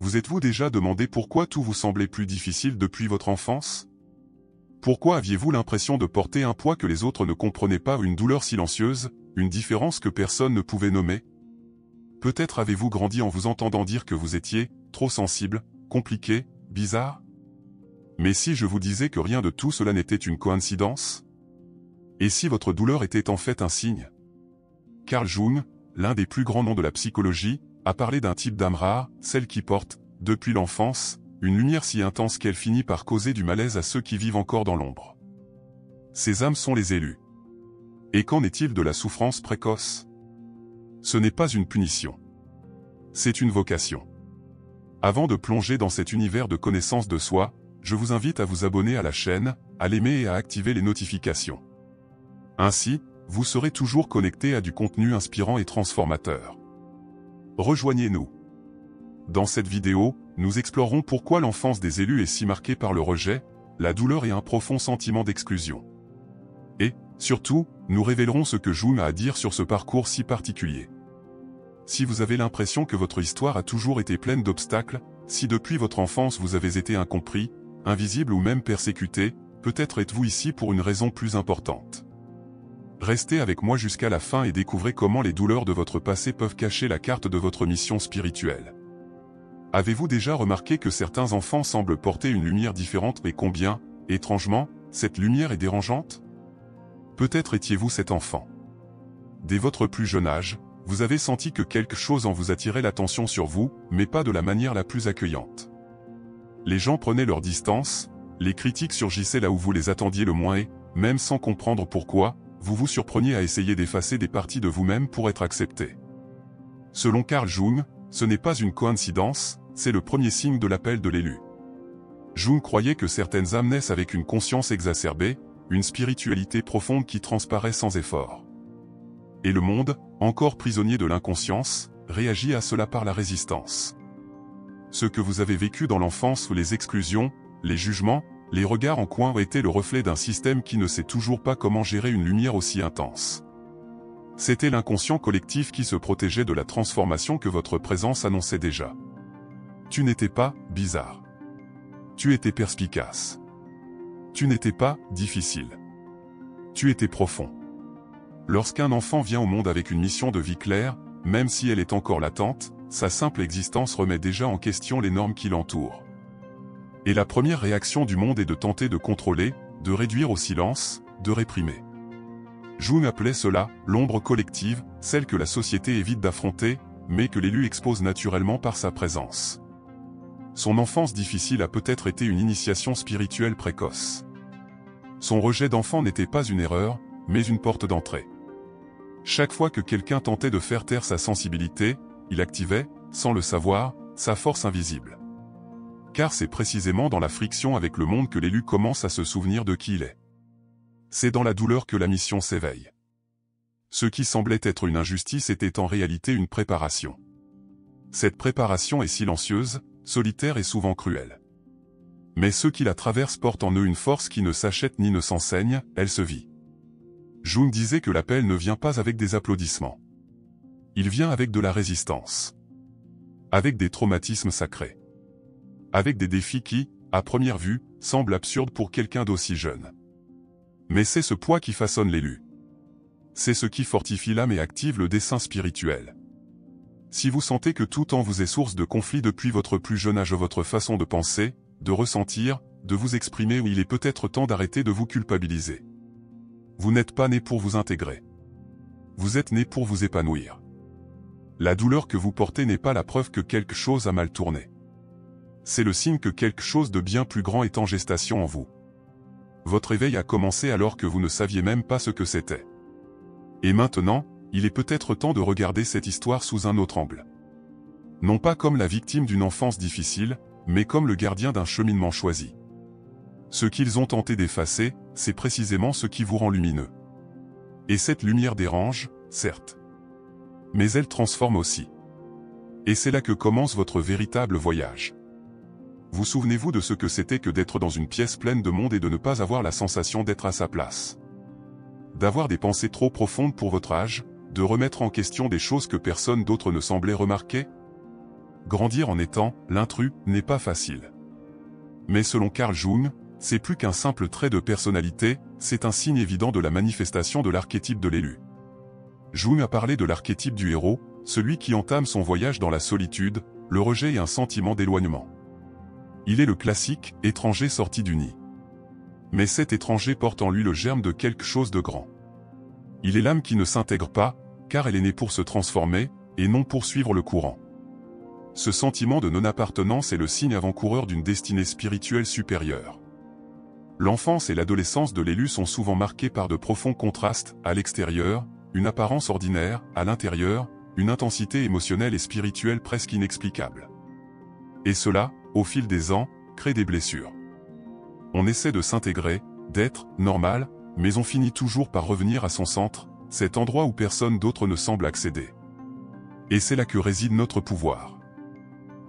Vous êtes-vous déjà demandé pourquoi tout vous semblait plus difficile depuis votre enfance? Pourquoi aviez-vous l'impression de porter un poids que les autres ne comprenaient pas, une douleur silencieuse, une différence que personne ne pouvait nommer? Peut-être avez-vous grandi en vous entendant dire que vous étiez trop sensible, compliqué, bizarre? Mais si je vous disais que rien de tout cela n'était une coïncidence? Et si votre douleur était en fait un signe? Carl Jung, l'un des plus grands noms de la psychologie, a parlé d'un type d'âme rare, celle qui porte, depuis l'enfance, une lumière si intense qu'elle finit par causer du malaise à ceux qui vivent encore dans l'ombre. Ces âmes sont les élus. Et qu'en est-il de la souffrance précoce? Ce n'est pas une punition. C'est une vocation. Avant de plonger dans cet univers de connaissance de soi, je vous invite à vous abonner à la chaîne, à l'aimer et à activer les notifications. Ainsi, vous serez toujours connecté à du contenu inspirant et transformateur. Rejoignez-nous. Dans cette vidéo, nous explorerons pourquoi l'enfance des élus est si marquée par le rejet, la douleur et un profond sentiment d'exclusion. Et, surtout, nous révélerons ce que Jung a à dire sur ce parcours si particulier. Si vous avez l'impression que votre histoire a toujours été pleine d'obstacles, si depuis votre enfance vous avez été incompris, invisible ou même persécuté, peut-être êtes-vous ici pour une raison plus importante. Restez avec moi jusqu'à la fin et découvrez comment les douleurs de votre passé peuvent cacher la carte de votre mission spirituelle. Avez-vous déjà remarqué que certains enfants semblent porter une lumière différente et combien, étrangement, cette lumière est dérangeante? Peut-être étiez-vous cet enfant. Dès votre plus jeune âge, vous avez senti que quelque chose en vous attirait l'attention sur vous, mais pas de la manière la plus accueillante. Les gens prenaient leur distance, les critiques surgissaient là où vous les attendiez le moins et, même sans comprendre pourquoi, vous vous surpreniez à essayer d'effacer des parties de vous-même pour être accepté. Selon Carl Jung, ce n'est pas une coïncidence, c'est le premier signe de l'appel de l'élu. Jung croyait que certaines âmes naissent avec une conscience exacerbée, une spiritualité profonde qui transparaît sans effort. Et le monde, encore prisonnier de l'inconscience, réagit à cela par la résistance. Ce que vous avez vécu dans l'enfance ou les exclusions, les jugements, les regards en coin ont été le reflet d'un système qui ne sait toujours pas comment gérer une lumière aussi intense. C'était l'inconscient collectif qui se protégeait de la transformation que votre présence annonçait déjà. Tu n'étais pas bizarre. Tu étais perspicace. Tu n'étais pas difficile. Tu étais profond. Lorsqu'un enfant vient au monde avec une mission de vie claire, même si elle est encore latente, sa simple existence remet déjà en question les normes qui l'entourent. Et la première réaction du monde est de tenter de contrôler, de réduire au silence, de réprimer. Jung appelait cela l'ombre collective, celle que la société évite d'affronter, mais que l'élu expose naturellement par sa présence. Son enfance difficile a peut-être été une initiation spirituelle précoce. Son rejet d'enfant n'était pas une erreur, mais une porte d'entrée. Chaque fois que quelqu'un tentait de faire taire sa sensibilité, il activait, sans le savoir, sa force invisible. Car c'est précisément dans la friction avec le monde que l'élu commence à se souvenir de qui il est. C'est dans la douleur que la mission s'éveille. Ce qui semblait être une injustice était en réalité une préparation. Cette préparation est silencieuse, solitaire et souvent cruelle. Mais ceux qui la traversent portent en eux une force qui ne s'achète ni ne s'enseigne, elle se vit. Jung disait que l'appel ne vient pas avec des applaudissements. Il vient avec de la résistance. Avec des traumatismes sacrés. Avec des défis qui, à première vue, semblent absurdes pour quelqu'un d'aussi jeune. Mais c'est ce poids qui façonne l'élu. C'est ce qui fortifie l'âme et active le dessein spirituel. Si vous sentez que tout en vous est source de conflits depuis votre plus jeune âge, votre façon de penser, de ressentir, de vous exprimer, il est peut-être temps d'arrêter de vous culpabiliser. Vous n'êtes pas né pour vous intégrer. Vous êtes né pour vous épanouir. La douleur que vous portez n'est pas la preuve que quelque chose a mal tourné. C'est le signe que quelque chose de bien plus grand est en gestation en vous. Votre éveil a commencé alors que vous ne saviez même pas ce que c'était. Et maintenant, il est peut-être temps de regarder cette histoire sous un autre angle. Non pas comme la victime d'une enfance difficile, mais comme le gardien d'un cheminement choisi. Ce qu'ils ont tenté d'effacer, c'est précisément ce qui vous rend lumineux. Et cette lumière dérange, certes. Mais elle transforme aussi. Et c'est là que commence votre véritable voyage. Vous souvenez-vous de ce que c'était que d'être dans une pièce pleine de monde et de ne pas avoir la sensation d'être à sa place? D'avoir des pensées trop profondes pour votre âge, de remettre en question des choses que personne d'autre ne semblait remarquer? grandir en étant l'intrus n'est pas facile. Mais selon Carl Jung, c'est plus qu'un simple trait de personnalité, c'est un signe évident de la manifestation de l'archétype de l'élu. Jung a parlé de l'archétype du héros, celui qui entame son voyage dans la solitude, le rejet et un sentiment d'éloignement. Il est le classique étranger sorti du nid. Mais cet étranger porte en lui le germe de quelque chose de grand. Il est l'âme qui ne s'intègre pas, car elle est née pour se transformer, et non pour suivre le courant. Ce sentiment de non-appartenance est le signe avant-coureur d'une destinée spirituelle supérieure. L'enfance et l'adolescence de l'élu sont souvent marquées par de profonds contrastes, à l'extérieur, une apparence ordinaire, à l'intérieur, une intensité émotionnelle et spirituelle presque inexplicable. Et cela, au fil des ans, crée des blessures. On essaie de s'intégrer, d'être normal, mais on finit toujours par revenir à son centre, cet endroit où personne d'autre ne semble accéder. Et c'est là que réside notre pouvoir.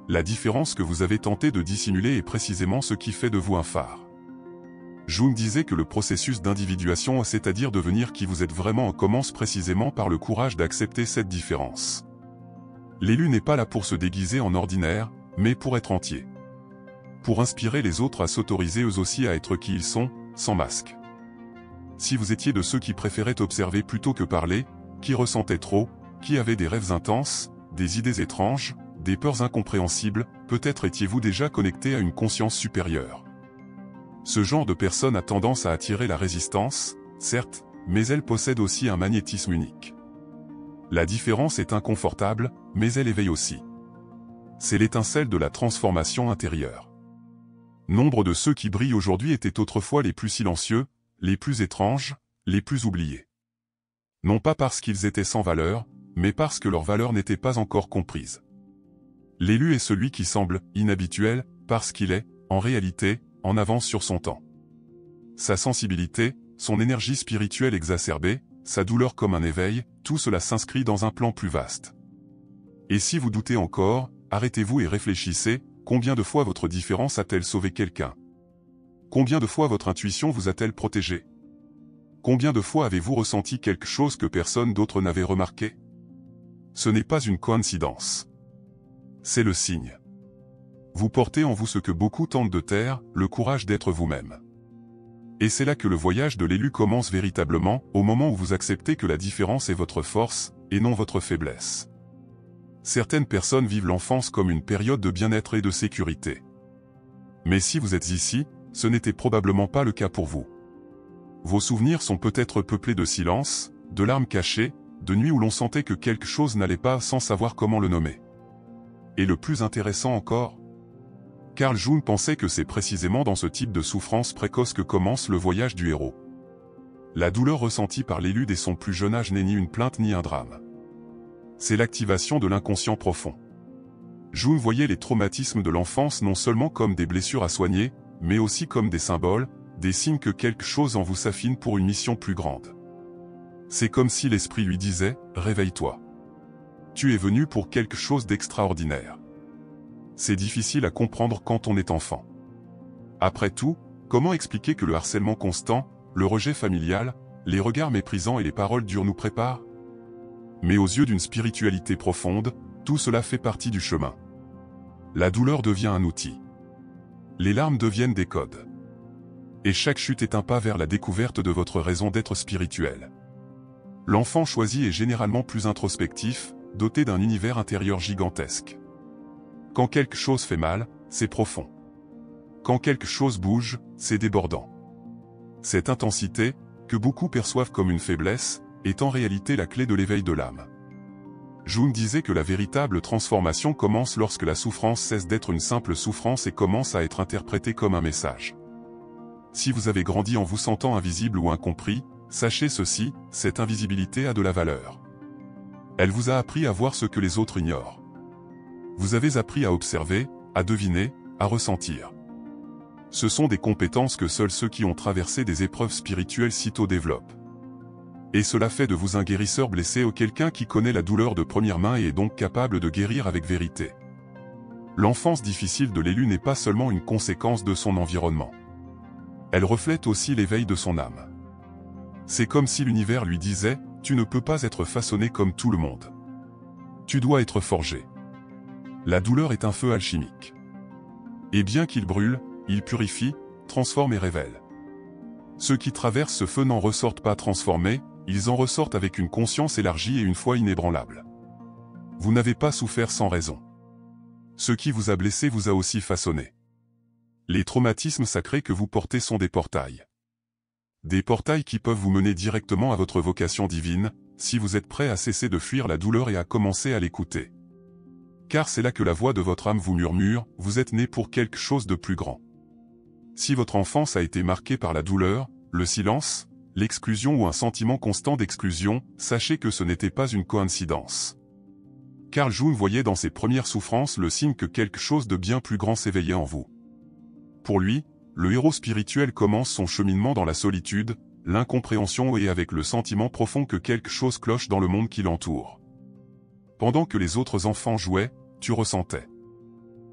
La différence que vous avez tenté de dissimuler est précisément ce qui fait de vous un phare. Jung disait que le processus d'individuation, c'est-à-dire devenir qui vous êtes vraiment, commence précisément par le courage d'accepter cette différence. L'élu n'est pas là pour se déguiser en ordinaire, mais pour être entier. Pour inspirer les autres à s'autoriser eux aussi à être qui ils sont, sans masque. Si vous étiez de ceux qui préféraient observer plutôt que parler, qui ressentaient trop, qui avaient des rêves intenses, des idées étranges, des peurs incompréhensibles, peut-être étiez-vous déjà connecté à une conscience supérieure. Ce genre de personne a tendance à attirer la résistance, certes, mais elle possède aussi un magnétisme unique. La différence est inconfortable, mais elle éveille aussi. C'est l'étincelle de la transformation intérieure. Nombre de ceux qui brillent aujourd'hui étaient autrefois les plus silencieux, les plus étranges, les plus oubliés. Non pas parce qu'ils étaient sans valeur, mais parce que leur valeur n'était pas encore comprise. L'élu est celui qui semble inhabituel, parce qu'il est, en réalité, en avance sur son temps. Sa sensibilité, son énergie spirituelle exacerbée, sa douleur comme un éveil, tout cela s'inscrit dans un plan plus vaste. Et si vous doutez encore, arrêtez-vous et réfléchissez, combien de fois votre différence a-t-elle sauvé quelqu'un? Combien de fois votre intuition vous a-t-elle protégé? Combien de fois avez-vous ressenti quelque chose que personne d'autre n'avait remarqué? Ce n'est pas une coïncidence. C'est le signe. Vous portez en vous ce que beaucoup tentent de taire, le courage d'être vous-même. Et c'est là que le voyage de l'élu commence véritablement, au moment où vous acceptez que la différence est votre force, et non votre faiblesse. Certaines personnes vivent l'enfance comme une période de bien-être et de sécurité. Mais si vous êtes ici, ce n'était probablement pas le cas pour vous. Vos souvenirs sont peut-être peuplés de silence, de larmes cachées, de nuits où l'on sentait que quelque chose n'allait pas sans savoir comment le nommer. Et le plus intéressant encore, Carl Jung pensait que c'est précisément dans ce type de souffrance précoce que commence le voyage du héros. La douleur ressentie par l'élu dès son plus jeune âge n'est ni une plainte ni un drame. C'est l'activation de l'inconscient profond. Jung voyait les traumatismes de l'enfance non seulement comme des blessures à soigner, mais aussi comme des symboles, des signes que quelque chose en vous s'affine pour une mission plus grande. C'est comme si l'esprit lui disait « Réveille-toi. Tu es venu pour quelque chose d'extraordinaire. » C'est difficile à comprendre quand on est enfant. Après tout, comment expliquer que le harcèlement constant, le rejet familial, les regards méprisants et les paroles dures nous préparent? Mais aux yeux d'une spiritualité profonde, tout cela fait partie du chemin. La douleur devient un outil. Les larmes deviennent des codes. Et chaque chute est un pas vers la découverte de votre raison d'être spirituel. L'enfant choisi est généralement plus introspectif, doté d'un univers intérieur gigantesque. Quand quelque chose fait mal, c'est profond. Quand quelque chose bouge, c'est débordant. Cette intensité, que beaucoup perçoivent comme une faiblesse, est en réalité la clé de l'éveil de l'âme. Jung disait que la véritable transformation commence lorsque la souffrance cesse d'être une simple souffrance et commence à être interprétée comme un message. Si vous avez grandi en vous sentant invisible ou incompris, sachez ceci, cette invisibilité a de la valeur. Elle vous a appris à voir ce que les autres ignorent. Vous avez appris à observer, à deviner, à ressentir. Ce sont des compétences que seuls ceux qui ont traversé des épreuves spirituelles si tôt développent. Et cela fait de vous un guérisseur blessé ou quelqu'un qui connaît la douleur de première main et est donc capable de guérir avec vérité. L'enfance difficile de l'élu n'est pas seulement une conséquence de son environnement. Elle reflète aussi l'éveil de son âme. C'est comme si l'univers lui disait, tu ne peux pas être façonné comme tout le monde. Tu dois être forgé. La douleur est un feu alchimique. Et bien qu'il brûle, il purifie, transforme et révèle. Ceux qui traversent ce feu n'en ressortent pas transformés, ils en ressortent avec une conscience élargie et une foi inébranlable. Vous n'avez pas souffert sans raison. Ce qui vous a blessé vous a aussi façonné. Les traumatismes sacrés que vous portez sont des portails. Des portails qui peuvent vous mener directement à votre vocation divine, si vous êtes prêt à cesser de fuir la douleur et à commencer à l'écouter. Car c'est là que la voix de votre âme vous murmure, vous êtes né pour quelque chose de plus grand. Si votre enfance a été marquée par la douleur, le silence, l'exclusion ou un sentiment constant d'exclusion, sachez que ce n'était pas une coïncidence. Carl Jung voyait dans ses premières souffrances le signe que quelque chose de bien plus grand s'éveillait en vous. Pour lui, le héros spirituel commence son cheminement dans la solitude, l'incompréhension et avec le sentiment profond que quelque chose cloche dans le monde qui l'entoure. Pendant que les autres enfants jouaient, tu ressentais.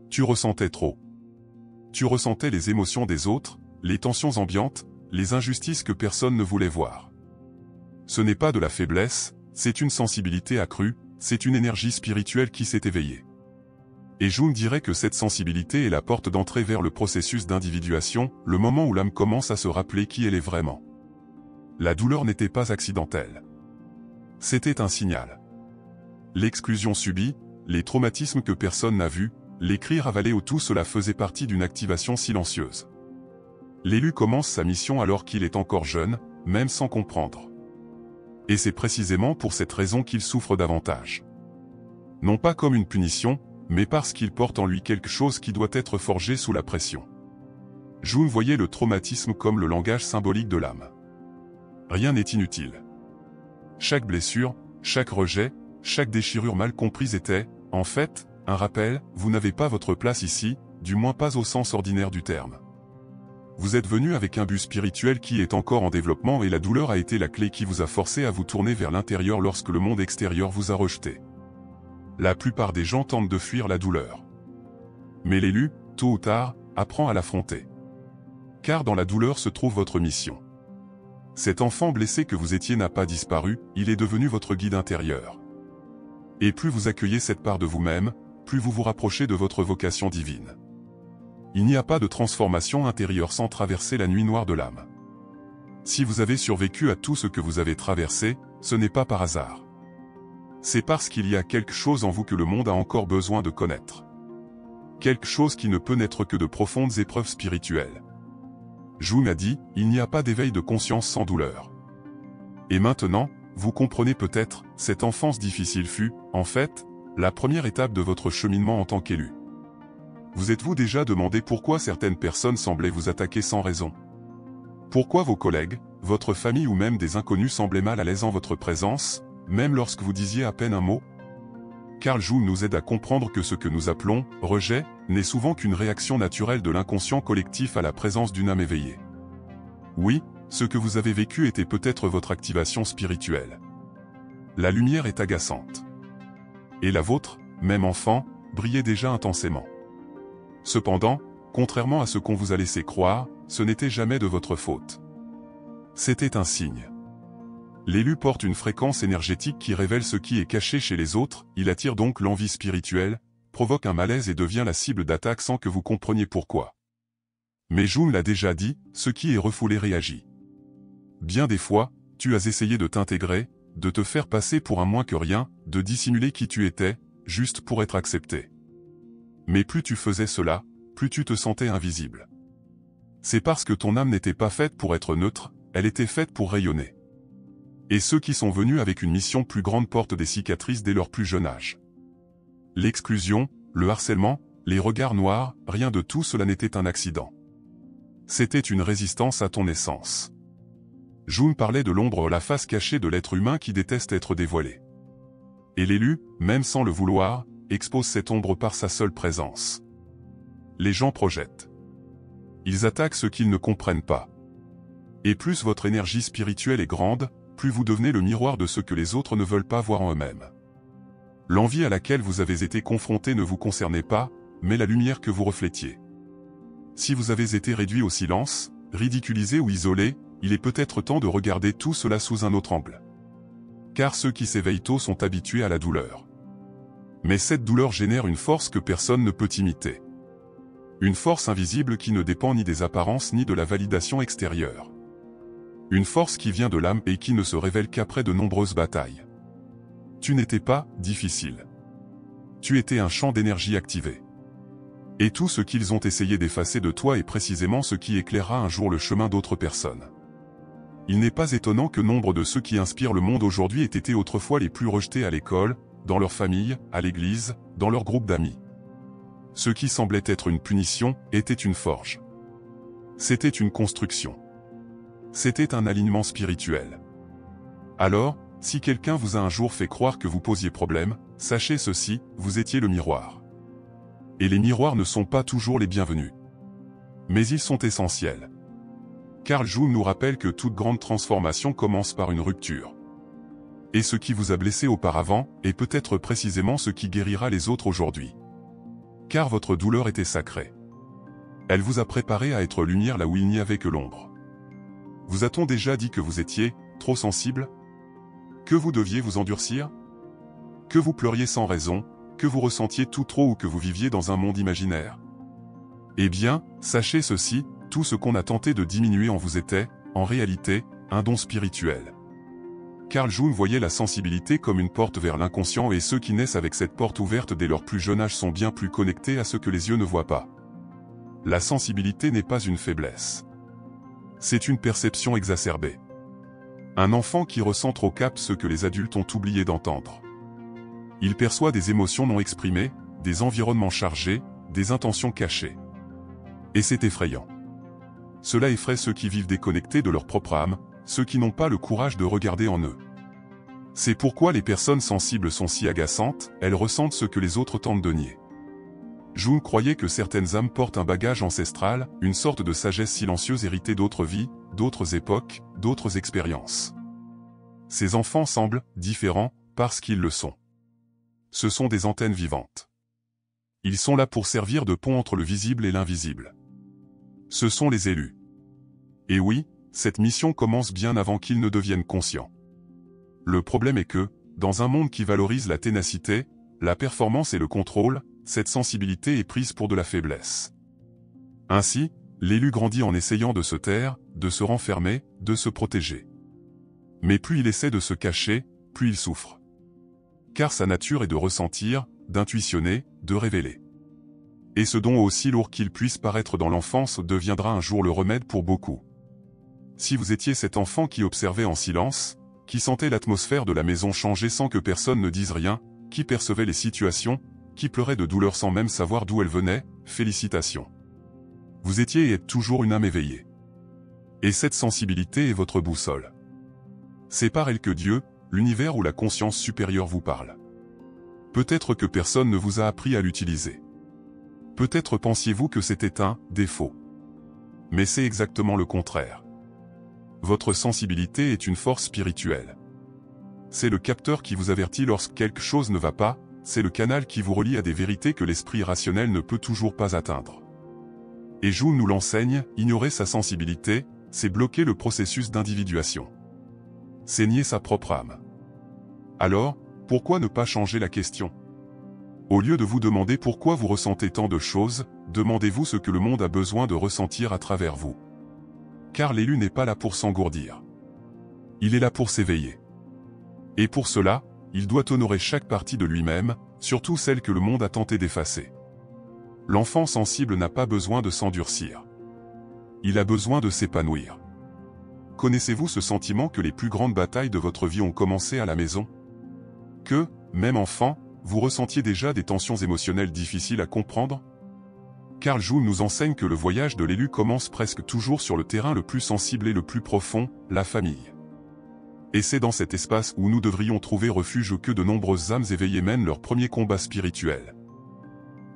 Tu ressentais trop. Tu ressentais les émotions des autres, les tensions ambiantes, les injustices que personne ne voulait voir. Ce n'est pas de la faiblesse, c'est une sensibilité accrue, c'est une énergie spirituelle qui s'est éveillée. Et Jung dirait que cette sensibilité est la porte d'entrée vers le processus d'individuation, le moment où l'âme commence à se rappeler qui elle est vraiment. La douleur n'était pas accidentelle. C'était un signal. L'exclusion subie, les traumatismes que personne n'a vus, les cris ravalés ou tout cela faisait partie d'une activation silencieuse. L'élu commence sa mission alors qu'il est encore jeune, même sans comprendre. Et c'est précisément pour cette raison qu'il souffre davantage. Non pas comme une punition, mais parce qu'il porte en lui quelque chose qui doit être forgé sous la pression. Jung voyait le traumatisme comme le langage symbolique de l'âme. Rien n'est inutile. Chaque blessure, chaque rejet, chaque déchirure mal comprise était, en fait, un rappel, vous n'avez pas votre place ici, du moins pas au sens ordinaire du terme. Vous êtes venu avec un but spirituel qui est encore en développement et la douleur a été la clé qui vous a forcé à vous tourner vers l'intérieur lorsque le monde extérieur vous a rejeté. La plupart des gens tentent de fuir la douleur. Mais l'élu, tôt ou tard, apprend à l'affronter. Car dans la douleur se trouve votre mission. Cet enfant blessé que vous étiez n'a pas disparu, il est devenu votre guide intérieur. Et plus vous accueillez cette part de vous-même, plus vous vous rapprochez de votre vocation divine. Il n'y a pas de transformation intérieure sans traverser la nuit noire de l'âme. Si vous avez survécu à tout ce que vous avez traversé, ce n'est pas par hasard. C'est parce qu'il y a quelque chose en vous que le monde a encore besoin de connaître. Quelque chose qui ne peut naître que de profondes épreuves spirituelles. Jung a dit, il n'y a pas d'éveil de conscience sans douleur. Et maintenant, vous comprenez peut-être, cette enfance difficile fut, en fait, la première étape de votre cheminement en tant qu'élu. Vous êtes-vous déjà demandé pourquoi certaines personnes semblaient vous attaquer sans raison? Pourquoi vos collègues, votre famille ou même des inconnus semblaient mal à l'aise en votre présence, même lorsque vous disiez à peine un mot? Carl Jung nous aide à comprendre que ce que nous appelons « rejet » n'est souvent qu'une réaction naturelle de l'inconscient collectif à la présence d'une âme éveillée. Oui, ce que vous avez vécu était peut-être votre activation spirituelle. La lumière est agaçante. Et la vôtre, même enfant, brillait déjà intensément. Cependant, contrairement à ce qu'on vous a laissé croire, ce n'était jamais de votre faute. C'était un signe. L'élu porte une fréquence énergétique qui révèle ce qui est caché chez les autres, il attire donc l'envie spirituelle, provoque un malaise et devient la cible d'attaque sans que vous compreniez pourquoi. Mais Jung l'a déjà dit, ce qui est refoulé réagit. Bien des fois, tu as essayé de t'intégrer, de te faire passer pour un moins que rien, de dissimuler qui tu étais, juste pour être accepté. Mais plus tu faisais cela, plus tu te sentais invisible. C'est parce que ton âme n'était pas faite pour être neutre, elle était faite pour rayonner. Et ceux qui sont venus avec une mission plus grande portent des cicatrices dès leur plus jeune âge. L'exclusion, le harcèlement, les regards noirs, rien de tout cela n'était un accident. C'était une résistance à ton essence. Jung parlait de l'ombre, la face cachée de l'être humain qui déteste être dévoilé. Et l'élu, même sans le vouloir, expose cette ombre par sa seule présence. Les gens projettent. Ils attaquent ce qu'ils ne comprennent pas. Et plus votre énergie spirituelle est grande, plus vous devenez le miroir de ce que les autres ne veulent pas voir en eux-mêmes. L'envie à laquelle vous avez été confronté ne vous concernait pas, mais la lumière que vous reflétiez. Si vous avez été réduit au silence, ridiculisé ou isolé, il est peut-être temps de regarder tout cela sous un autre angle. Car ceux qui s'éveillent tôt sont habitués à la douleur. Mais cette douleur génère une force que personne ne peut imiter. Une force invisible qui ne dépend ni des apparences ni de la validation extérieure. Une force qui vient de l'âme et qui ne se révèle qu'après de nombreuses batailles. Tu n'étais pas difficile. Tu étais un champ d'énergie activé. Et tout ce qu'ils ont essayé d'effacer de toi est précisément ce qui éclairera un jour le chemin d'autres personnes. Il n'est pas étonnant que nombre de ceux qui inspirent le monde aujourd'hui aient été autrefois les plus rejetés à l'école, dans leur famille, à l'église, dans leur groupe d'amis. Ce qui semblait être une punition, était une forge. C'était une construction. C'était un alignement spirituel. Alors, si quelqu'un vous a un jour fait croire que vous posiez problème, sachez ceci, vous étiez le miroir. Et les miroirs ne sont pas toujours les bienvenus. Mais ils sont essentiels. Carl Jung nous rappelle que toute grande transformation commence par une rupture. Et ce qui vous a blessé auparavant est peut-être précisément ce qui guérira les autres aujourd'hui. Car votre douleur était sacrée. Elle vous a préparé à être lumière là où il n'y avait que l'ombre. Vous a-t-on déjà dit que vous étiez trop sensible? Que vous deviez vous endurcir? Que vous pleuriez sans raison, que vous ressentiez tout trop ou que vous viviez dans un monde imaginaire? Eh bien, sachez ceci, tout ce qu'on a tenté de diminuer en vous était, en réalité, un don spirituel. Carl Jung voyait la sensibilité comme une porte vers l'inconscient et ceux qui naissent avec cette porte ouverte dès leur plus jeune âge sont bien plus connectés à ce que les yeux ne voient pas. La sensibilité n'est pas une faiblesse. C'est une perception exacerbée. Un enfant qui ressent trop capte ce que les adultes ont oublié d'entendre. Il perçoit des émotions non exprimées, des environnements chargés, des intentions cachées. Et c'est effrayant. Cela effraie ceux qui vivent déconnectés de leur propre âme, ceux qui n'ont pas le courage de regarder en eux. C'est pourquoi les personnes sensibles sont si agaçantes, elles ressentent ce que les autres tentent de nier. Jung croyait que certaines âmes portent un bagage ancestral, une sorte de sagesse silencieuse héritée d'autres vies, d'autres époques, d'autres expériences. Ces enfants semblent différents, parce qu'ils le sont. Ce sont des antennes vivantes. Ils sont là pour servir de pont entre le visible et l'invisible. Ce sont les élus. Et oui, cette mission commence bien avant qu'ils ne deviennent conscients. Le problème est que, dans un monde qui valorise la ténacité, la performance et le contrôle, cette sensibilité est prise pour de la faiblesse. Ainsi, l'élu grandit en essayant de se taire, de se renfermer, de se protéger. Mais plus il essaie de se cacher, plus il souffre. Car sa nature est de ressentir, d'intuitionner, de révéler. Et ce don aussi lourd qu'il puisse paraître dans l'enfance deviendra un jour le remède pour beaucoup. Si vous étiez cet enfant qui observait en silence, qui sentait l'atmosphère de la maison changer sans que personne ne dise rien, qui percevait les situations, qui pleurait de douleur sans même savoir d'où elle venait, félicitations. Vous étiez et êtes toujours une âme éveillée. Et cette sensibilité est votre boussole. C'est par elle que Dieu, l'univers ou la conscience supérieure vous parle. Peut-être que personne ne vous a appris à l'utiliser. Peut-être pensiez-vous que c'était un défaut. Mais c'est exactement le contraire. Votre sensibilité est une force spirituelle. C'est le capteur qui vous avertit lorsque quelque chose ne va pas, c'est le canal qui vous relie à des vérités que l'esprit rationnel ne peut toujours pas atteindre. Et Jung nous l'enseigne, ignorer sa sensibilité, c'est bloquer le processus d'individuation. C'est nier sa propre âme. Alors, pourquoi ne pas changer la question? Au lieu de vous demander pourquoi vous ressentez tant de choses, demandez-vous ce que le monde a besoin de ressentir à travers vous. Car l'élu n'est pas là pour s'engourdir. Il est là pour s'éveiller. Et pour cela, il doit honorer chaque partie de lui-même, surtout celle que le monde a tenté d'effacer. L'enfant sensible n'a pas besoin de s'endurcir. Il a besoin de s'épanouir. Connaissez-vous ce sentiment que les plus grandes batailles de votre vie ont commencé à la maison? Que, même enfant, vous ressentiez déjà des tensions émotionnelles difficiles à comprendre? Carl Jung nous enseigne que le voyage de l'élu commence presque toujours sur le terrain le plus sensible et le plus profond, la famille. Et c'est dans cet espace où nous devrions trouver refuge que de nombreuses âmes éveillées mènent leur premier combat spirituel.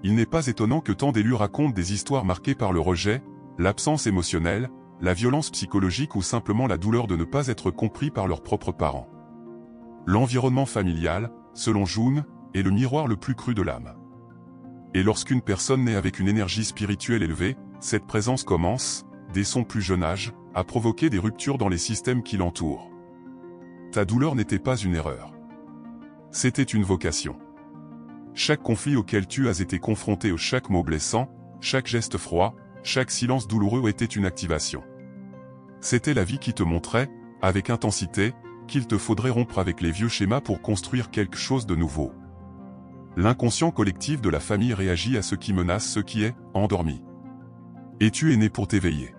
Il n'est pas étonnant que tant d'élus racontent des histoires marquées par le rejet, l'absence émotionnelle, la violence psychologique ou simplement la douleur de ne pas être compris par leurs propres parents. L'environnement familial, selon Jung, est le miroir le plus cru de l'âme. Et lorsqu'une personne naît avec une énergie spirituelle élevée, cette présence commence, dès son plus jeune âge, à provoquer des ruptures dans les systèmes qui l'entourent. Ta douleur n'était pas une erreur. C'était une vocation. Chaque conflit auquel tu as été confronté, chaque mot blessant, chaque geste froid, chaque silence douloureux était une activation. C'était la vie qui te montrait, avec intensité, qu'il te faudrait rompre avec les vieux schémas pour construire quelque chose de nouveau. L'inconscient collectif de la famille réagit à ce qui menace ce qui est endormi. Et tu es né pour t'éveiller.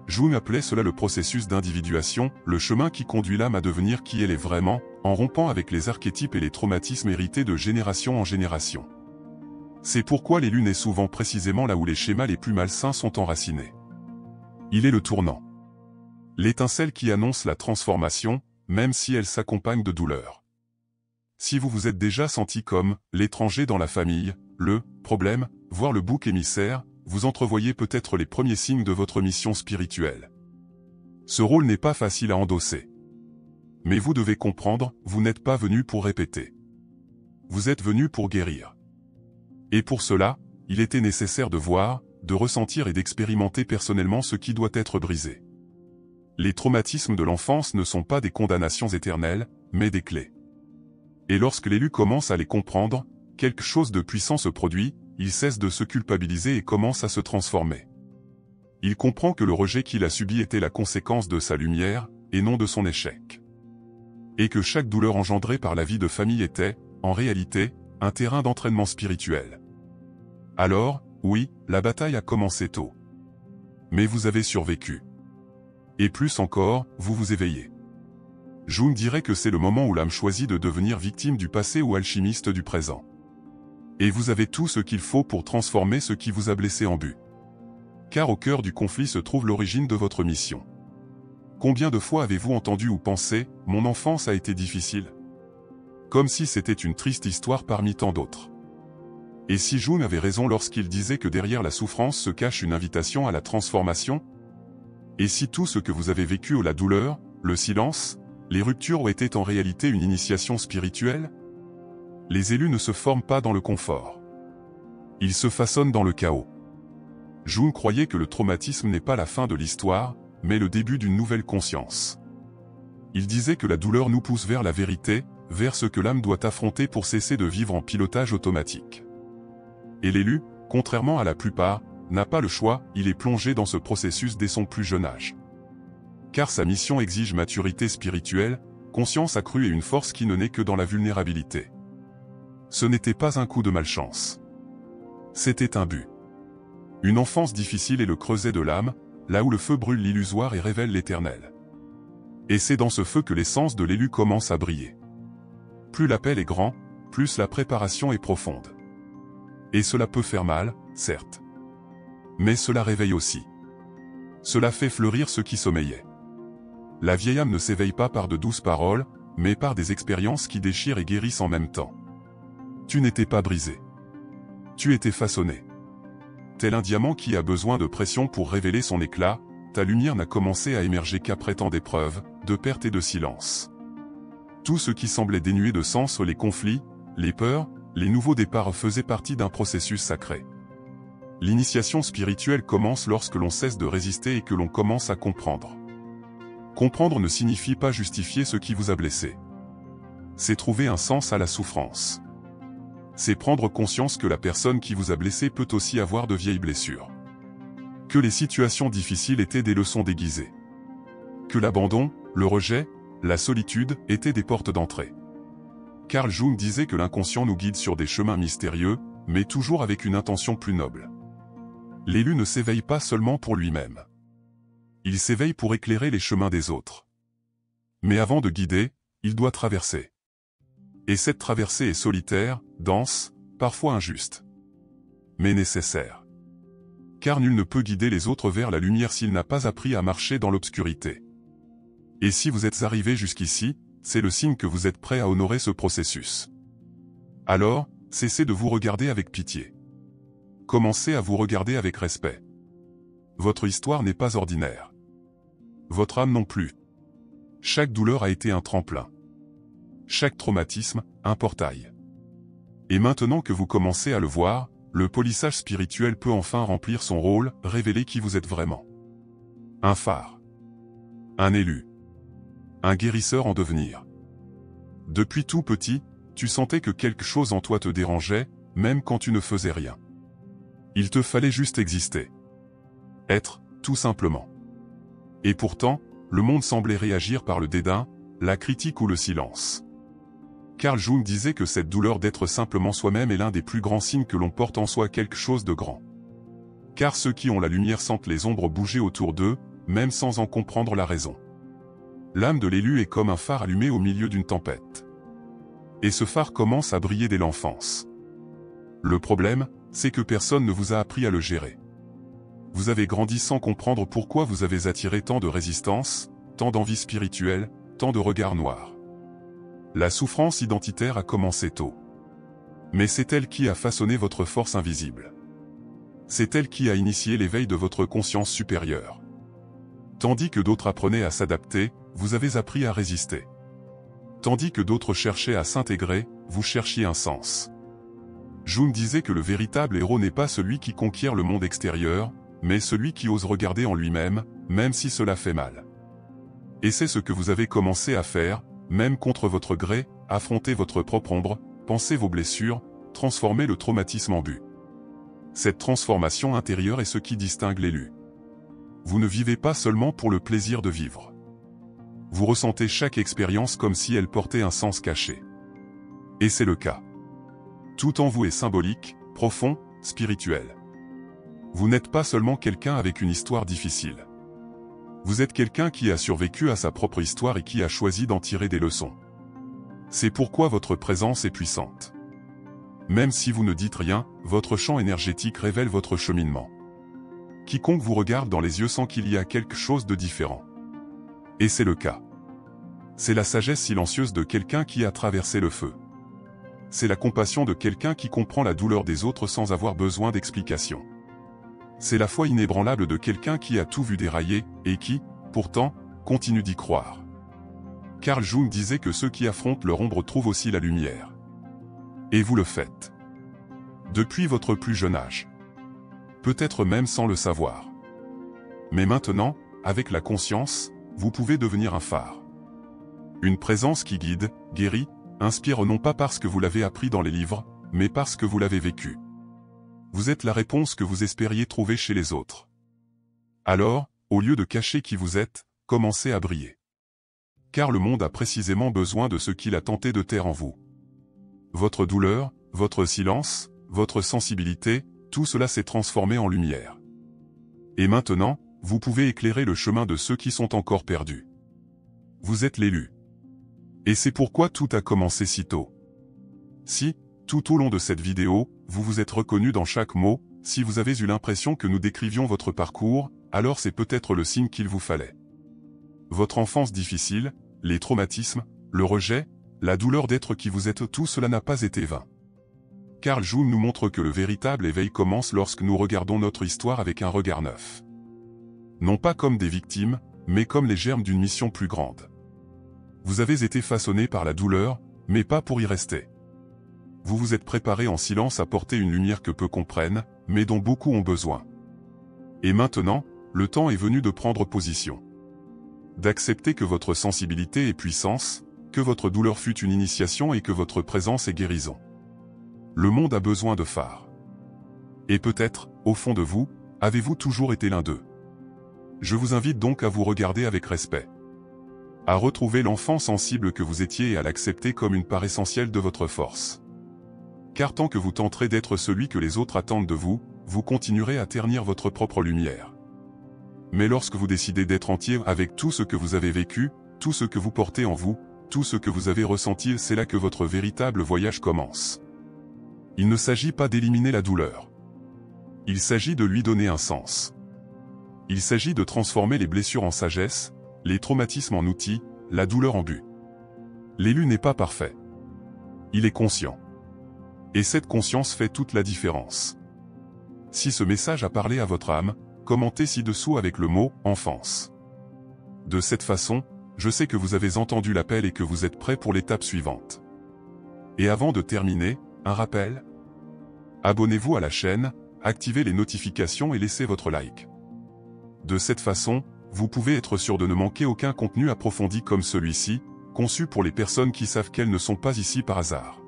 Jung appelait cela le processus d'individuation, le chemin qui conduit l'âme à devenir qui elle est vraiment, en rompant avec les archétypes et les traumatismes hérités de génération en génération. C'est pourquoi l'élu naît souvent précisément là où les schémas les plus malsains sont enracinés. Il est le tournant. L'étincelle qui annonce la transformation, même si elle s'accompagne de douleur. Si vous vous êtes déjà senti comme l'étranger dans la famille, le problème, voire le bouc émissaire, vous entrevoyez peut-être les premiers signes de votre mission spirituelle. Ce rôle n'est pas facile à endosser. Mais vous devez comprendre, vous n'êtes pas venu pour répéter. Vous êtes venu pour guérir. Et pour cela, il était nécessaire de voir, de ressentir et d'expérimenter personnellement ce qui doit être brisé. Les traumatismes de l'enfance ne sont pas des condamnations éternelles, mais des clés. Et lorsque l'élu commence à les comprendre, quelque chose de puissant se produit, il cesse de se culpabiliser et commence à se transformer. Il comprend que le rejet qu'il a subi était la conséquence de sa lumière, et non de son échec. Et que chaque douleur engendrée par la vie de famille était, en réalité, un terrain d'entraînement spirituel. Alors, oui, la bataille a commencé tôt. Mais vous avez survécu. Et plus encore, vous vous éveillez. Jung dirait que c'est le moment où l'âme choisit de devenir victime du passé ou alchimiste du présent. Et vous avez tout ce qu'il faut pour transformer ce qui vous a blessé en but. Car au cœur du conflit se trouve l'origine de votre mission. Combien de fois avez-vous entendu ou pensé « Mon enfance a été difficile » comme si c'était une triste histoire parmi tant d'autres. Et si Jung avait raison lorsqu'il disait que derrière la souffrance se cache une invitation à la transformation? Et si tout ce que vous avez vécu ou la douleur, le silence, les ruptures étaient en réalité une initiation spirituelle? Les élus ne se forment pas dans le confort. Ils se façonnent dans le chaos. Jung croyait que le traumatisme n'est pas la fin de l'histoire, mais le début d'une nouvelle conscience. Il disait que la douleur nous pousse vers la vérité, vers ce que l'âme doit affronter pour cesser de vivre en pilotage automatique. Et l'élu, contrairement à la plupart, n'a pas le choix, il est plongé dans ce processus dès son plus jeune âge. Car sa mission exige maturité spirituelle, conscience accrue et une force qui ne naît que dans la vulnérabilité. Ce n'était pas un coup de malchance. C'était un but. Une enfance difficile est le creuset de l'âme, là où le feu brûle l'illusoire et révèle l'éternel. Et c'est dans ce feu que l'essence de l'élu commence à briller. Plus l'appel est grand, plus la préparation est profonde. Et cela peut faire mal, certes. Mais cela réveille aussi. Cela fait fleurir ce qui sommeillait. La vieille âme ne s'éveille pas par de douces paroles, mais par des expériences qui déchirent et guérissent en même temps. Tu n'étais pas brisé. Tu étais façonné. Tel un diamant qui a besoin de pression pour révéler son éclat, ta lumière n'a commencé à émerger qu'après tant d'épreuves, de pertes et de silence. Tout ce qui semblait dénué de sens, les conflits, les peurs, les nouveaux départs faisaient partie d'un processus sacré. L'initiation spirituelle commence lorsque l'on cesse de résister et que l'on commence à comprendre. Comprendre ne signifie pas justifier ce qui vous a blessé. C'est trouver un sens à la souffrance. C'est prendre conscience que la personne qui vous a blessé peut aussi avoir de vieilles blessures. Que les situations difficiles étaient des leçons déguisées. Que l'abandon, le rejet, la solitude étaient des portes d'entrée. Carl Jung disait que l'inconscient nous guide sur des chemins mystérieux, mais toujours avec une intention plus noble. L'élu ne s'éveille pas seulement pour lui-même. Il s'éveille pour éclairer les chemins des autres. Mais avant de guider, il doit traverser. Et cette traversée est solitaire, dense, parfois injuste. Mais nécessaire. Car nul ne peut guider les autres vers la lumière s'il n'a pas appris à marcher dans l'obscurité. Et si vous êtes arrivé jusqu'ici, c'est le signe que vous êtes prêt à honorer ce processus. Alors, cessez de vous regarder avec pitié. Commencez à vous regarder avec respect. Votre histoire n'est pas ordinaire. Votre âme non plus. Chaque douleur a été un tremplin. Chaque traumatisme, un portail. Et maintenant que vous commencez à le voir, le polissage spirituel peut enfin remplir son rôle, révéler qui vous êtes vraiment. Un phare. Un élu. Un guérisseur en devenir. Depuis tout petit, Tu sentais que quelque chose en toi te dérangeait, même quand tu ne faisais rien. Il te fallait juste exister. Être, tout simplement. Et pourtant, le monde semblait réagir par le dédain, la critique ou le silence. Carl Jung disait que cette douleur d'être simplement soi-même est l'un des plus grands signes que l'on porte en soi quelque chose de grand. Car ceux qui ont la lumière sentent les ombres bouger autour d'eux, même sans en comprendre la raison. L'âme de l'élu est comme un phare allumé au milieu d'une tempête. Et ce phare commence à briller dès l'enfance. Le problème, c'est que personne ne vous a appris à le gérer. Vous avez grandi sans comprendre pourquoi vous avez attiré tant de résistance, tant d'envie spirituelle, tant de regards noirs. La souffrance identitaire a commencé tôt. Mais c'est elle qui a façonné votre force invisible. C'est elle qui a initié l'éveil de votre conscience supérieure. Tandis que d'autres apprenaient à s'adapter, vous avez appris à résister. Tandis que d'autres cherchaient à s'intégrer, vous cherchiez un sens. Jung disait que le véritable héros n'est pas celui qui conquiert le monde extérieur, mais celui qui ose regarder en lui-même, même si cela fait mal. Et c'est ce que vous avez commencé à faire, même contre votre gré, affronter votre propre ombre, penser vos blessures, transformer le traumatisme en but. Cette transformation intérieure est ce qui distingue l'élu. Vous ne vivez pas seulement pour le plaisir de vivre. Vous ressentez chaque expérience comme si elle portait un sens caché. Et c'est le cas. Tout en vous est symbolique, profond, spirituel. Vous n'êtes pas seulement quelqu'un avec une histoire difficile. Vous êtes quelqu'un qui a survécu à sa propre histoire et qui a choisi d'en tirer des leçons. C'est pourquoi votre présence est puissante. Même si vous ne dites rien, votre champ énergétique révèle votre cheminement. Quiconque vous regarde dans les yeux sent qu'il y a quelque chose de différent. Et c'est le cas. C'est la sagesse silencieuse de quelqu'un qui a traversé le feu. C'est la compassion de quelqu'un qui comprend la douleur des autres sans avoir besoin d'explication. C'est la foi inébranlable de quelqu'un qui a tout vu dérailler, et qui, pourtant, continue d'y croire. Carl Jung disait que ceux qui affrontent leur ombre trouvent aussi la lumière. Et vous le faites. Depuis votre plus jeune âge. Peut-être même sans le savoir. Mais maintenant, avec la conscience, vous pouvez devenir un phare. Une présence qui guide, guérit, inspire non pas parce que vous l'avez appris dans les livres, mais parce que vous l'avez vécu. Vous êtes la réponse que vous espériez trouver chez les autres. Alors, au lieu de cacher qui vous êtes, commencez à briller. Car le monde a précisément besoin de ce qu'il a tenté de taire en vous. Votre douleur, votre silence, votre sensibilité, tout cela s'est transformé en lumière. Et maintenant, vous pouvez éclairer le chemin de ceux qui sont encore perdus. Vous êtes l'élu. Et c'est pourquoi tout a commencé si tôt. Si, tout au long de cette vidéo, vous vous êtes reconnu dans chaque mot, si vous avez eu l'impression que nous décrivions votre parcours, alors c'est peut-être le signe qu'il vous fallait. Votre enfance difficile, les traumatismes, le rejet, la douleur d'être qui vous êtes, tout cela n'a pas été vain. Carl Jung nous montre que le véritable éveil commence lorsque nous regardons notre histoire avec un regard neuf. Non pas comme des victimes, mais comme les germes d'une mission plus grande. Vous avez été façonné par la douleur, mais pas pour y rester. Vous vous êtes préparé en silence à porter une lumière que peu comprennent, mais dont beaucoup ont besoin. Et maintenant, le temps est venu de prendre position. D'accepter que votre sensibilité est puissance, que votre douleur fut une initiation et que votre présence est guérison. Le monde a besoin de phares. Et peut-être, au fond de vous, avez-vous toujours été l'un d'eux. Je vous invite donc à vous regarder avec respect. À retrouver l'enfant sensible que vous étiez et à l'accepter comme une part essentielle de votre force. Car tant que vous tenterez d'être celui que les autres attendent de vous, vous continuerez à ternir votre propre lumière. Mais lorsque vous décidez d'être entier avec tout ce que vous avez vécu, tout ce que vous portez en vous, tout ce que vous avez ressenti, c'est là que votre véritable voyage commence. Il ne s'agit pas d'éliminer la douleur. Il s'agit de lui donner un sens. Il s'agit de transformer les blessures en sagesse, les traumatismes en outils, la douleur en but. L'élu n'est pas parfait. Il est conscient. Et cette conscience fait toute la différence. Si ce message a parlé à votre âme, commentez ci-dessous avec le mot « enfance ». De cette façon, je sais que vous avez entendu l'appel et que vous êtes prêt pour l'étape suivante. Et avant de terminer, un rappel. Abonnez-vous à la chaîne, activez les notifications et laissez votre like. De cette façon, vous pouvez être sûr de ne manquer aucun contenu approfondi comme celui-ci, conçu pour les personnes qui savent qu'elles ne sont pas ici par hasard.